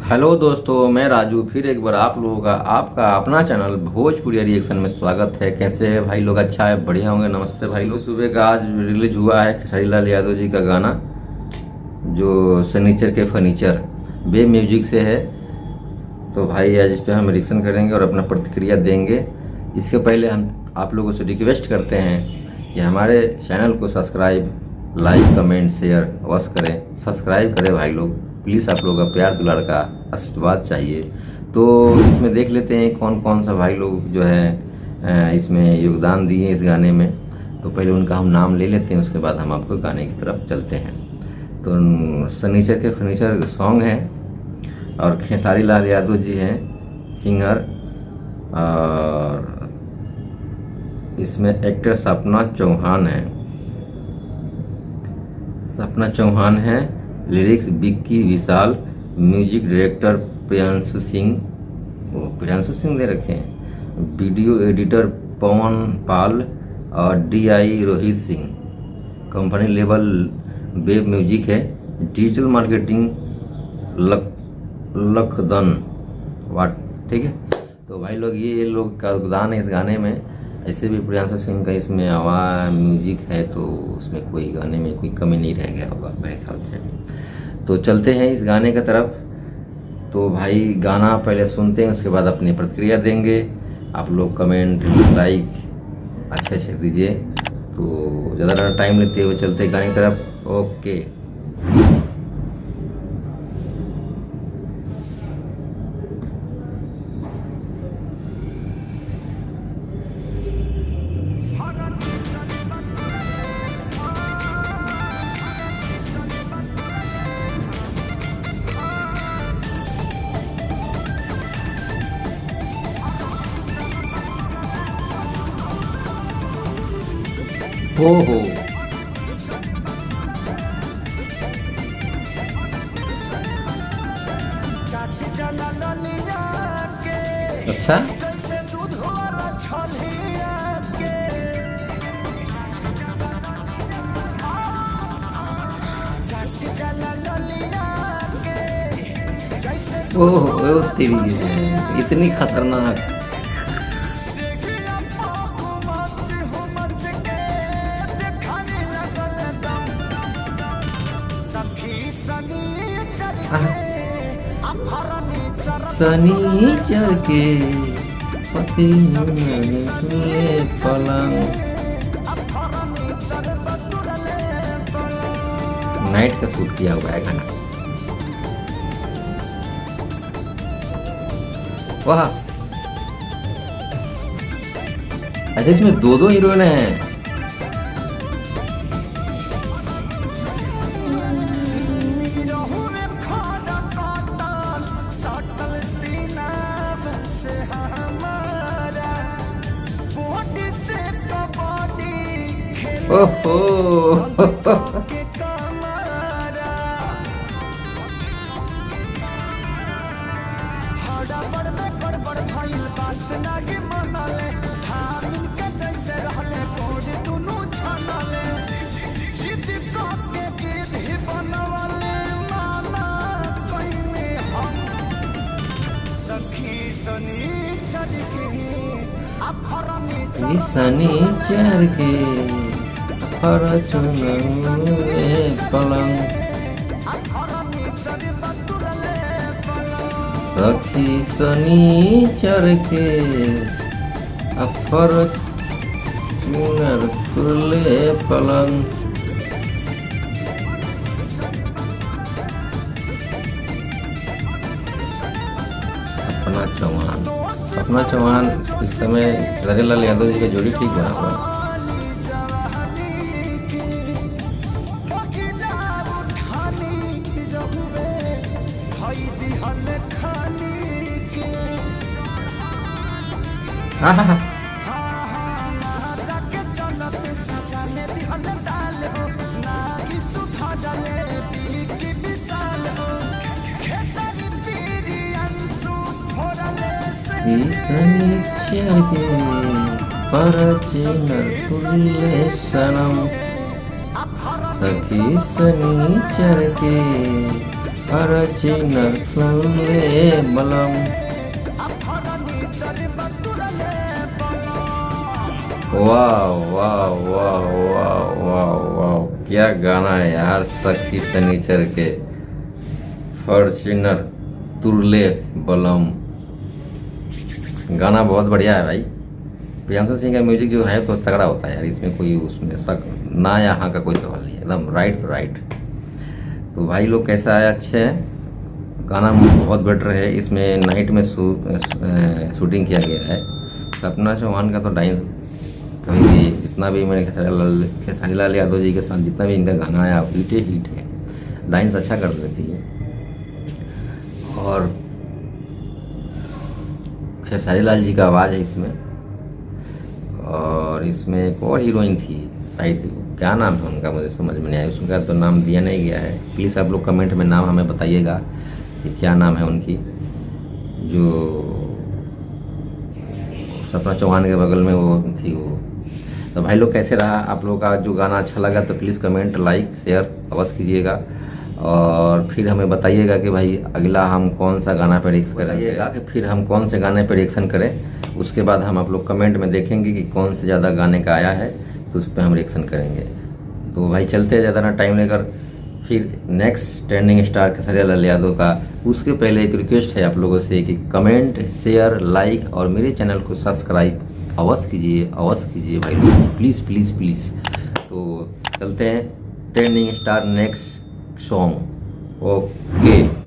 Hello दोस्तों, मैं राजू फिर एक बार आप लोगों का आपका अपना चैनल भोजपुरी रिएक्शन में स्वागत है। कैसे है भाई लोग? अच्छा है, बढ़िया होंगे। नमस्ते भाई लोग। सुबह का आज रिलीज हुआ है खेसारी लाल यादव जी का गाना, जो सनीचर के फर्नीचर वेब म्यूजिक से है। तो भाई आज इस पर हम रिएक्शन करेंगे और अपना प्रतिक्रिया देंगे। इसके पहले हम आप लोगों से रिक्वेस्ट करते हैं कि हमारे चैनल को सब्सक्राइब, लाइक, कमेंट, शेयर अवश्य करें। सब्सक्राइब करें भाई लोग, प्लीज़। आप लोगों का प्यार दुलार का आशीर्वाद चाहिए। तो इसमें देख लेते हैं कौन कौन सा भाई लोग जो है इसमें योगदान दिए इस गाने में। तो पहले उनका हम नाम ले लेते हैं, उसके बाद हम आपको गाने की तरफ चलते हैं। तो सनीचर के फर्नीचर सॉन्ग है और खेसारी लाल यादव जी हैं सिंगर, और इसमें एक्टर सपना चौहान है। लिरिक्स विक्की विशाल, म्यूजिक डायरेक्टर प्रियांशु सिंह दे रखे हैं। वीडियो एडिटर पवन पाल और DI Rohit Singh. Company level web music है। डिजिटल मार्केटिंग लखदन वाट, ठीक है। तो भाई लोग ये लोग का योगदान है इस गाने में। ऐसे भी प्रियांशु सिंह का इसमें आवाज़ म्यूजिक है, तो उसमें कोई गाने में कोई कमी नहीं रह गया होगा मेरे ख्याल से। तो चलते हैं इस गाने की तरफ। तो भाई गाना पहले सुनते हैं, उसके बाद अपनी प्रतिक्रिया देंगे। आप लोग कमेंट, लाइक अच्छे से दीजिए। तो ज़्यादा टाइम लेते हुए चलते हैं गाने की तरफ। ओके। हो अच्छा, ओह तेरी इतनी खतरनाक। सनीचर के पति पलंग। नाइट का शूट किया हुआ है गाना। वाह, अच्छा इसमें दो हीरोइन हैं। ओहो सनीचर के पलंग। सखी सनीचर के तुरले पलंग। सपना चौहान इस समय खेसारी लाल यादव जी का जोड़ी ठीक बना हुआ है। सनीचर के परचिनर तुल्ले सनम। सखी सनीचर के फॉर्च्यूनर तुरले बलम। वाह वाह वाह वाह वाह वाह, क्या गाना है यार, सखी शनिचर के फॉर्च्यूनर तुरले बलम। गाना बहुत बढ़िया है भाई। प्रियांशु सिंह का म्यूजिक जो है तो तगड़ा होता है यार, इसमें कोई उसमें शक ना यहाँ का कोई सवाल नहीं है, एकदम राइट तो राइट। तो भाई लोग कैसा है, अच्छे हैं। गाना बहुत बेटर है। इसमें नाइट में शूटिंग किया गया है। सपना चौहान का तो डांस कभी भी, जितना भी मैंने खेसारी लाल यादव जी के साथ जितना भी इनका गाना आया हिट है। डांस अच्छा कर देती है। और खेसारी लाल जी का आवाज़ है इसमें। और इसमें एक और हीरोइन थी शायद, क्या नाम है उनका मुझे समझ में नहीं आया, उसका तो नाम दिया नहीं गया है। प्लीज़ आप लोग कमेंट में नाम हमें बताइएगा कि क्या नाम है उनकी, जो सपना चौहान के बगल में वो थी वो। तो भाई लोग कैसे रहा आप लोगों का, जो गाना अच्छा लगा तो प्लीज़ कमेंट लाइक शेयर अवश्य कीजिएगा। और फिर हमें बताइएगा कि भाई अगला हम कौन सा गाना पे रिएक्शन कराइएगा, कि फिर हम कौन से गाने पे रिएक्शन करें। उसके बाद हम आप लोग कमेंट में देखेंगे कि कौन से ज़्यादा गाने का आया है तो उस पर हम रिएक्शन करेंगे। तो भाई चलते हैं ज़्यादा ना टाइम लेकर, फिर next trending star Khesari Lal Yadav का। उसके पहले एक रिक्वेस्ट है आप लोगों से कि कमेंट शेयर लाइक और मेरे चैनल को सब्सक्राइब अवश्य कीजिए भाई लोग, प्लीज़ प्लीज़ प्लीज़। तो चलते हैं trending star next song. Okay.